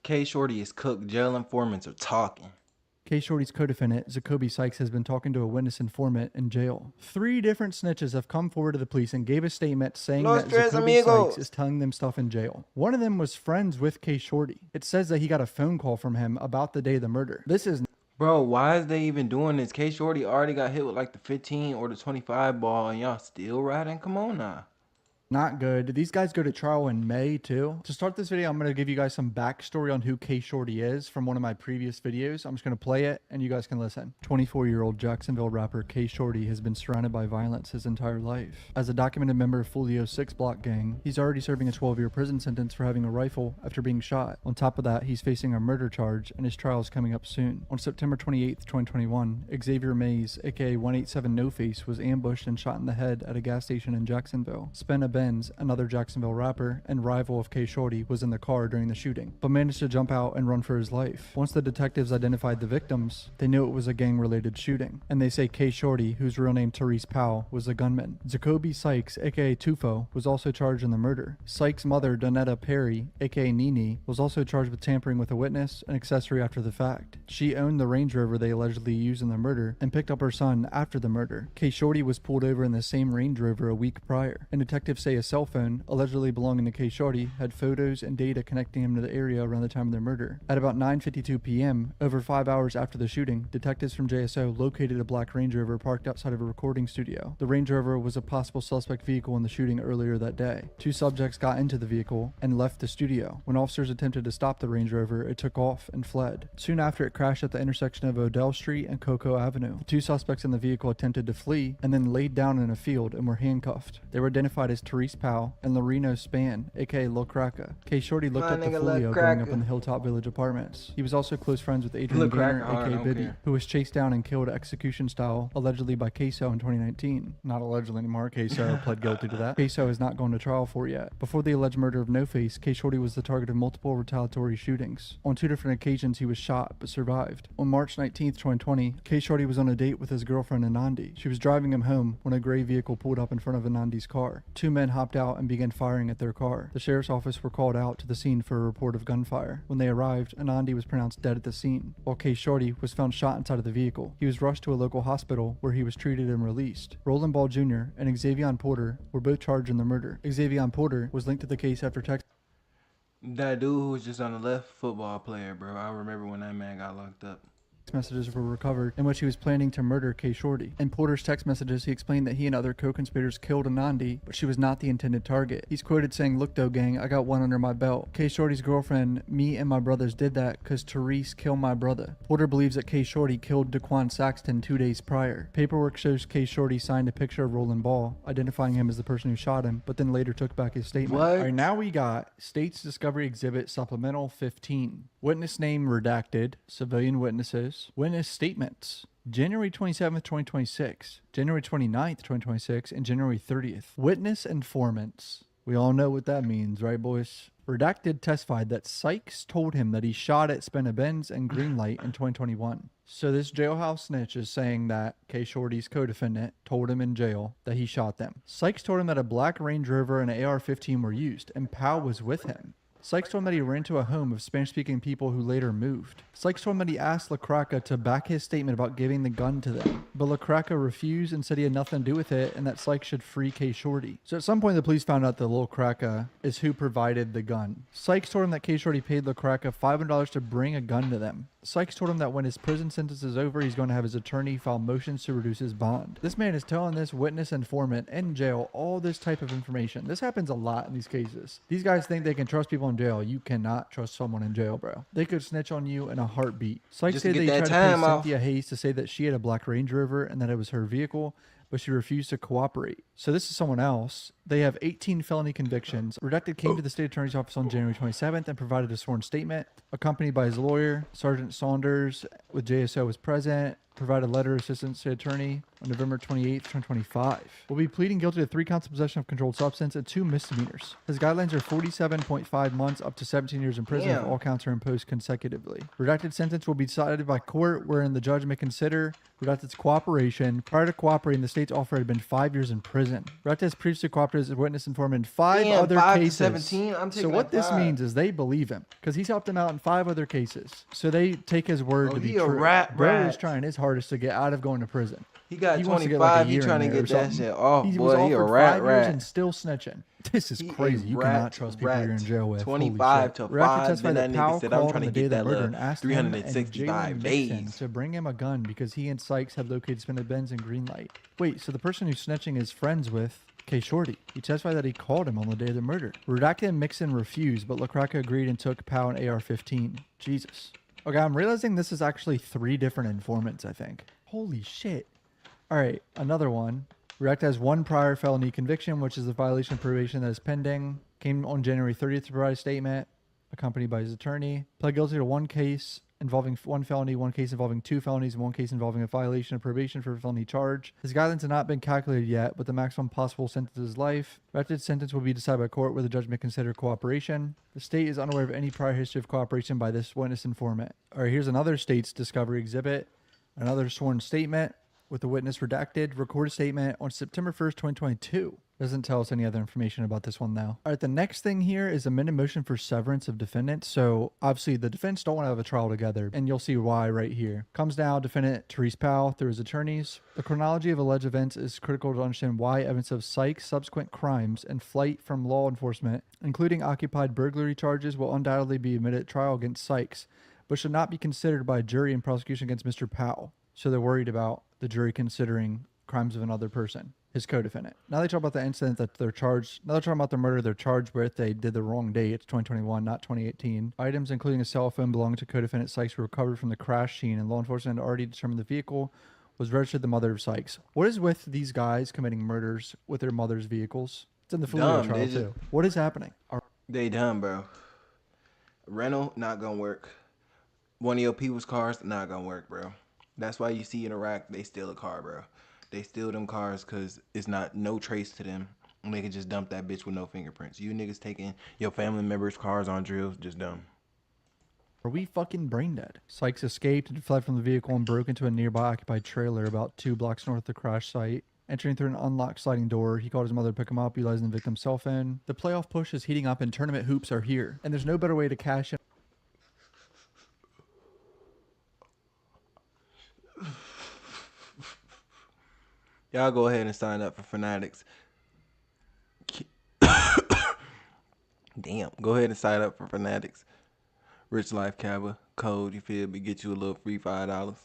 K Shorty is cooked. Jail informants are talking. K Shorty's co-defendant, Zacoby Sykes, has been talking to a witness informant in jail. 3 different snitches have come forward to the police and gave a statement saying that Tres Zacoby Sykes is amigos. telling them stuff in jail. One of them was friends with K Shorty. It says that he got a phone call from him about the day of the murder. This is Bro, why is they even doing this? K Shorty already got hit with like the 15 or the 25 ball and y'all still riding? Come on now. not good. These guys go to trial in May too. To start this video, I'm going to give you guys some backstory on who K Shorty is from one of my previous videos. I'm just going to play it and you guys can listen. 24-year-old Jacksonville rapper K Shorty has been surrounded by violence his entire life. As a documented member of Folio 6 block gang, he's already serving a 12-year prison sentence for having a rifle after being shot. On top of that, he's facing a murder charge and his trial is coming up soon. On September 28th, 2021, Xavier Mays, aka 187 No Face, was ambushed and shot in the head at a gas station in Jacksonville. Spenna Benz, another Jacksonville rapper and rival of K Shorty, was in the car during the shooting, but managed to jump out and run for his life. Once the detectives identified the victims, they knew it was a gang-related shooting, and they say K Shorty, whose real name Therese Powell, was the gunman. Zacoby Sykes, aka Tufo, was also charged in the murder. Sykes' mother, Donetta Perry, aka Nene, was also charged with tampering with a witness and accessory after the fact. She owned the Range Rover they allegedly used in the murder and picked up her son after the murder. K Shorty was pulled over in the same Range Rover a week prior, and detectives say a cell phone, allegedly belonging to K Shorty, had photos and data connecting him to the area around the time of their murder. At about 9:52 p.m., over 5 hours after the shooting, detectives from JSO located a black Range Rover parked outside of a recording studio. The Range Rover was a possible suspect vehicle in the shooting earlier that day. 2 subjects got into the vehicle and left the studio. When officers attempted to stop the Range Rover, it took off and fled. Soon after, it crashed at the intersection of Odell Street and Cocoa Avenue. The 2 suspects in the vehicle attempted to flee and then laid down in a field and were handcuffed. They were identified as Therese Powell and Loreno Span, aka Lil Cracka. K Shorty looked My up to nigga Lil Folio growing up Cracka. in the Hilltop Village apartments. He was also close friends with Adrian Lil Gaynor, Cracka hard, I aka don't Bibby, care. who was chased down and killed execution style, allegedly by Queso in 2019. Not allegedly anymore. Queso pled guilty to that. Queso is not going to trial for yet. Before the alleged murder of No Face, K Shorty was the target of multiple retaliatory shootings. On 2 different occasions, he was shot but survived. On March 19th, 2020, K Shorty was on a date with his girlfriend Anandi. She was driving him home when a gray vehicle pulled up in front of Anandi's car. 2 men hopped out and began firing at their car. The sheriff's office were called out to the scene for a report of gunfire. When they arrived, Anandi was pronounced dead at the scene, while K Shorty was found shot inside of the vehicle. He was rushed to a local hospital where he was treated and released. Roland Ball Jr. and Xavier Porter were both charged in the murder. Xavier Porter was linked to the case after text That dude who was just on the left, football player, bro. I remember when that man got locked up. messages were recovered in which he was planning to murder K Shorty. In Porter's text messages, he explained that he and other co-conspirators killed Anandi, but she was not the intended target. He's quoted saying, "Look though, gang, I got one under my belt. K Shorty's girlfriend, me and my brothers did that cause Therese killed my brother." Porter believes that K Shorty killed Daquan Saxton 2 days prior. Paperwork shows K Shorty signed a picture of Roland Ball, identifying him as the person who shot him, but then later took back his statement. What? All right, now we got State's Discovery Exhibit Supplemental 15. Witness name redacted, civilian witnesses, witness statements. January 27th, 2026, January 29th, 2026, and January 30th. Witness informants. We all know what that means, right, boys? Redacted testified that Sykes told him that he shot at Spenna Benz and Greenlight in 2021. So this jailhouse snitch is saying that K Shorty's co-defendant told him in jail that he shot them. Sykes told him that a black Range Rover and an AR-15 were used, and Powell was with him. Sykes told him that he ran to a home of Spanish-speaking people who later moved. Sykes told him that he asked LaCraca to back his statement about giving the gun to them, but LaCraca refused and said he had nothing to do with it and that Sykes should free K Shorty. So at some point the police found out that Lil Cracka is who provided the gun. Sykes told him that K Shorty paid LaCraca $500 to bring a gun to them. Sykes told him that when his prison sentence is over, he's going to have his attorney file motions to reduce his bond. This man is telling this witness informant in jail all this type of information. This happens a lot in these cases. These guys think they can trust people in jail. You cannot trust someone in jail, bro. They could snitch on you in a heartbeat. Sykes Just to said that get he that tried to time pay off. Cynthia Hayes to say that she had a black Range Rover and that it was her vehicle, but she refused to cooperate. So this is someone else. They have 18 felony convictions. Redacted came to the state attorney's office on January 27th and provided a sworn statement, accompanied by his lawyer. Sergeant Saunders with JSO was present, provided letter of assistance to the attorney on November 28th, 2025. Will be pleading guilty to 3 counts of possession of controlled substance and 2 misdemeanors. His guidelines are 47.5 months up to 17 years in prison if Damn. all counts are imposed consecutively. Redacted sentence will be decided by court, wherein the judge may consider Redacted's cooperation. Prior to cooperating, the state's offer had been 5 years in prison. Redacted has previously cooperated as a witness informant in 5 Damn, other 5 to cases. 17. I'm So taking what that this 5. means is they believe him because he's helped them out in 5 other cases. So they take his word Oh, to be he a true. rat Bro is rat. trying his hardest to get out of going to prison. He got He wants to get like a 25. He year in trying to there or get that something. shit off, He was boy. He a offered rat 5 years and rat. still snitching. This is He a crazy. You cannot rat trust people you're in rat. jail with. Holy 25 shit. to Reactor 5. Then testified that that nigga Powell said, I'm called trying on to the day get of the that murder little and asked him and Jalen 365 Mixon days. to bring him a gun because he and Sykes had located suspended Benz and Greenlight. Wait, so the person who's snitching is friends with Shordy. He testified that he called him on the day of the murder. Redacted and Mixon refused, but LaCraca agreed and took Powell an AR-15. Jesus. Okay, I'm realizing this is actually 3 different informants, I think. Holy shit. All right, another one. Redacted has 1 prior felony conviction, which is a violation of probation that is pending. Came on January 30th to provide a statement, accompanied by his attorney. Pled guilty to 1 case involving 1 felony, 1 case involving 2 felonies, and 1 case involving a violation of probation for a felony charge. His guidelines have not been calculated yet, but the maximum possible sentence is life. Redacted sentence will be decided by court where the judge may consider cooperation. The state is unaware of any prior history of cooperation by this witness informant. All right, here's another state's discovery exhibit. Another sworn statement with the witness redacted, recorded statement on September 1st, 2022. Doesn't tell us any other information about this one now. All right, the next thing here is amended motion for severance of defendants. So obviously the defendants don't want to have a trial together, and you'll see why right here. Comes down, defendant Therese Powell through his attorneys. The chronology of alleged events is critical to understand why evidence of Sykes' subsequent crimes and flight from law enforcement, including occupied burglary charges, will undoubtedly be admitted at trial against Sykes, but should not be considered by a jury in prosecution against Mr. Powell. So they're worried about the jury considering crimes of another person, his co-defendant. Now they talk about the incident that they're charged. Now they're talking about the murder they're charged with. They did the wrong date. It's 2021, not 2018. Items including a cell phone belonging to co-defendant Sykes were recovered from the crash scene, and law enforcement had already determined the vehicle was registered to the mother of Sykes. What is with these guys committing murders with their mother's vehicles? It's in the Fulio trial too. What is happening? They done, bro. Rental, not gonna work. One of your people's cars, not gonna work, bro. That's why you see in Iraq, they steal a car, bro. They steal them cars because it's not no trace to them. And they can just dump that bitch with no fingerprints. You niggas taking your family members' cars on drills, just dumb. Are we fucking brain dead? Sykes escaped and fled from the vehicle and broke into a nearby occupied trailer about 2 blocks north of the crash site. Entering through an unlocked sliding door, he called his mother to pick him up, utilizing the victim's cell phone. The playoff push is heating up and tournament hoops are here. And there's no better way to cash in. Y'all go ahead and sign up for Fanatics. Damn, go ahead and sign up for Fanatics. Rich Life Cabba code, you feel me? Get you a little free $5.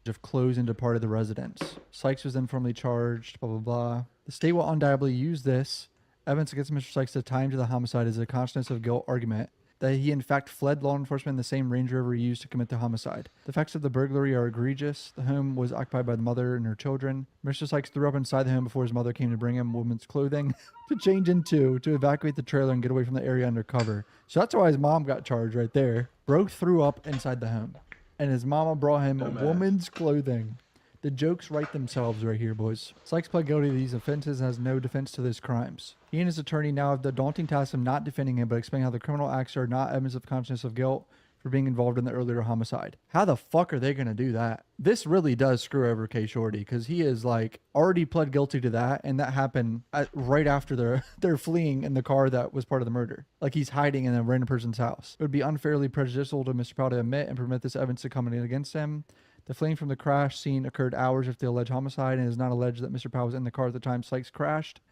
Of clothes and departed the residence. Sykes was then formally charged, blah, blah, blah. The state will undoubtedly use this evidence against Mr. Sykes to tie him to the homicide as a consciousness of guilt argument that he in fact fled law enforcement in the same Range Rover used to commit the homicide. The facts of the burglary are egregious. The home was occupied by the mother and her children. Mr. Sykes threw up inside the home before his mother came to bring him women's clothing to change into, to evacuate the trailer and get away from the area under cover. So that's why his mom got charged right there. Bro threw up inside the home, and his mama brought him woman's clothing. The jokes write themselves right here, boys. Sykes pled guilty to these offenses and has no defense to those crimes. He and his attorney now have the daunting task of not defending him, but explaining how the criminal acts are not evidence of consciousness of guilt for being involved in the earlier homicide. How the fuck are they going to do that? This really does screw over Shordy, because he is like already pled guilty to that, and that happened right after they're fleeing in the car that was part of the murder. Like he's hiding in a random person's house. It would be unfairly prejudicial to Mr. Powell to admit and permit this evidence to come in against him. The fleeing from the crash scene occurred hours after the alleged homicide, and it is not alleged that Mr. Powell was in the car at the time Sykes crashed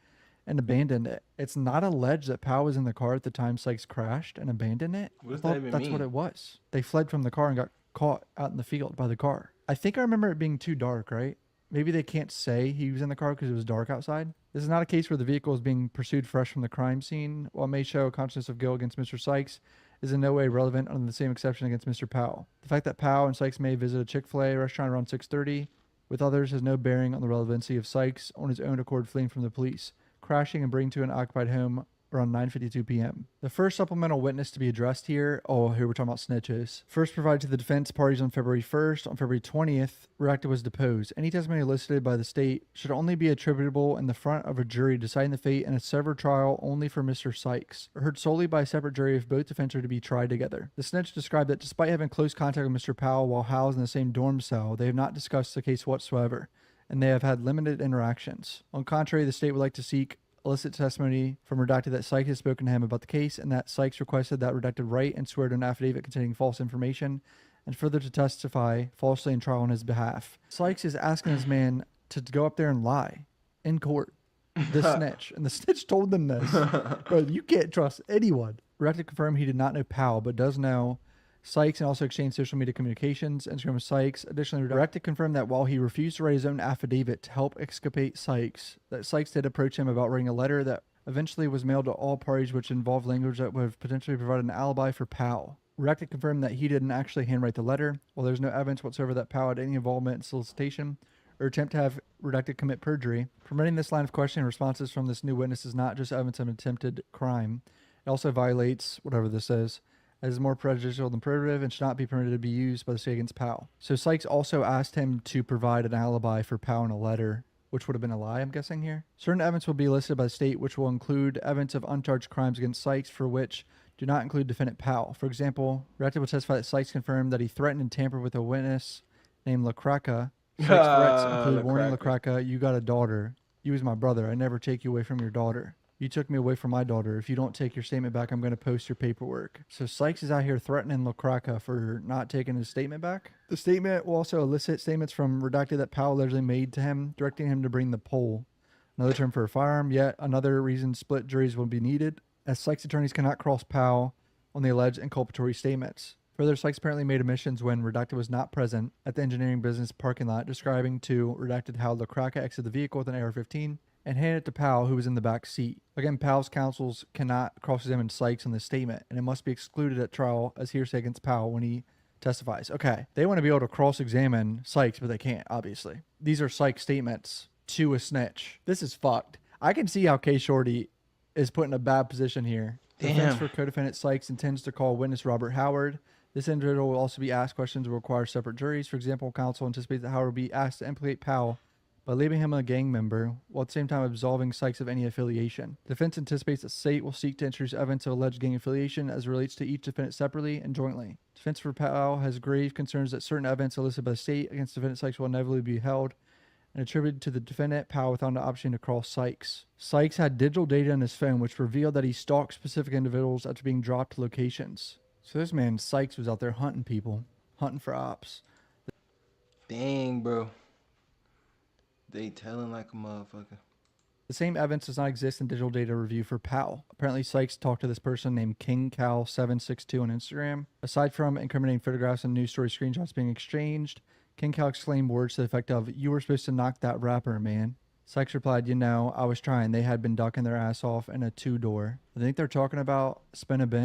and abandoned it. It's not alleged that Powell was in the car at the time Sykes crashed and abandoned it? What does that even That's mean? what it was. They fled from the car and got caught out in the field by the car. I think I remember it being too dark, right? Maybe they can't say he was in the car because it was dark outside. This is not a case where the vehicle is being pursued fresh from the crime scene. While it may show a consciousness of guilt against Mr. Sykes, is in no way relevant under the same exception against Mr. Powell. The fact that Powell and Sykes may visit a Chick-fil-A restaurant around 6:30 with others has no bearing on the relevancy of Sykes on his own accord fleeing from the police, crashing and bringing to an occupied home around 9:52 p.m. The first supplemental witness to be addressed here, here we're talking about snitches, first provided to the defense parties on February 1st. On February 20th, Redacted was deposed. Any testimony elicited by the state should only be attributable in the front of a jury deciding the fate in a severed trial only for Mr. Sykes, or heard solely by a separate jury if both defendants are to be tried together. The snitch described that despite having close contact with Mr. Powell while housed in the same dorm cell, they have not discussed the case whatsoever, and they have had limited interactions. On contrary, the state would like to seek illicit testimony from Redacted that Sykes has spoken to him about the case, and that Sykes requested that Redacted write and swear to an affidavit containing false information, and further to testify falsely in trial on his behalf. Sykes is asking his man to go up there and lie in court. The snitch. And the snitch told them this. Bro, you can't trust anyone. Redacted confirmed he did not know Powell, but does know Sykes, and also exchanged social media communications. Instagram of Sykes. Additionally, Redacted confirmed that while he refused to write his own affidavit to help exculpate Sykes, that Sykes did approach him about writing a letter that eventually was mailed to all parties, which involved language that would have potentially provided an alibi for Powell. Redacted confirmed that he didn't actually handwrite the letter, while there's no evidence whatsoever that Powell had any involvement in solicitation or attempt to have Redacted commit perjury. Permitting this line of questioning and responses from this new witness is not just evidence of an attempted crime. It also violates whatever this is, as is more prejudicial than probative, and should not be permitted to be used by the state against Powell. So Sykes also asked him to provide an alibi for Powell in a letter, which would have been a lie, I'm guessing here. Certain evidence will be listed by the state, which will include evidence of uncharged crimes against Sykes, for which do not include defendant Powell. For example, Redacted will testify that Sykes confirmed that he threatened and tampered with a witness named LaCraca. Sykes' threats include warning LaCraca, "You got a daughter. You was my brother. I never take you away from your daughter. You took me away from my daughter. If you don't take your statement back, I'm going to post your paperwork." So Sykes is out here threatening LaCraca for not taking his statement back. The statement will also elicit statements from Redacted that Powell allegedly made to him, directing him to bring the pole, another term for a firearm. Yet another reason split juries will be needed, as Sykes' attorneys cannot cross Powell on the alleged inculpatory statements. Further, Sykes apparently made omissions when Redacted was not present at the engineering business parking lot, describing to Redacted how LaCraca exited the vehicle with an AR-15 and handed it to Powell, who was in the back seat. Again, Powell's counsels cannot cross-examine Sykes on this statement, and it must be excluded at trial as hearsay against Powell when he testifies. Okay, they want to be able to cross-examine Sykes, but they can't, obviously. These are Sykes' statements to a snitch. This is fucked. I can see how K. Shorty is put in a bad position here. Damn. Defense for co-defendant Sykes intends to call witness Robert Howard. This individual will also be asked questions that will require separate juries. For example, counsel anticipates that Howard will be asked to implicate Powell by labeling him a gang member, while at the same time absolving Sykes of any affiliation. Defense anticipates that state will seek to introduce evidence of alleged gang affiliation as it relates to each defendant separately and jointly. Defense for Powell has grave concerns that certain evidence elicited by the state against defendant Sykes will inevitably be held and attributed to the defendant Powell without the option to cross Sykes. Sykes had digital data on his phone which revealed that he stalked specific individuals after being dropped to locations. So this man Sykes was out there hunting people, hunting for ops. Dang, bro. They telling like a motherfucker. The same evidence does not exist in digital data review for Powell. Apparently, Sykes talked to this person named KingCal762 on Instagram. Aside from incriminating photographs and news story screenshots being exchanged, KingCal exclaimed words to the effect of, "You were supposed to knock that rapper, man." Sykes replied, "You know, I was trying. They had been ducking their ass off in a two-door." I think they're talking about spin a bin.